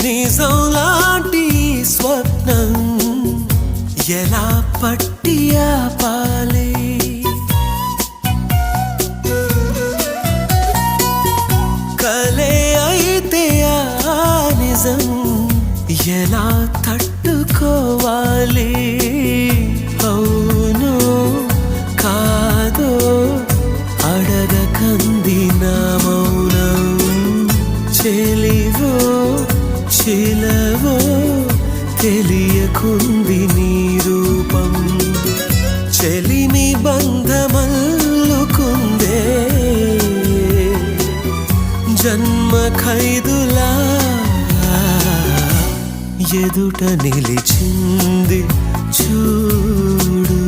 నిజం లాంటి స్వప్నం ఎలా పట్టి ఆపాలి కలే అయితే ఆ నిజం ఎలా తట్టుకోవాలి అవును కాదో అడగకంది నా మౌనం చెలివో చిలవో తెలియకుంది నీ రూపం చెలిమి బంధమల్లుకుందే జన్మ ఖైదులా ఎదుట నిలిచింది చూడు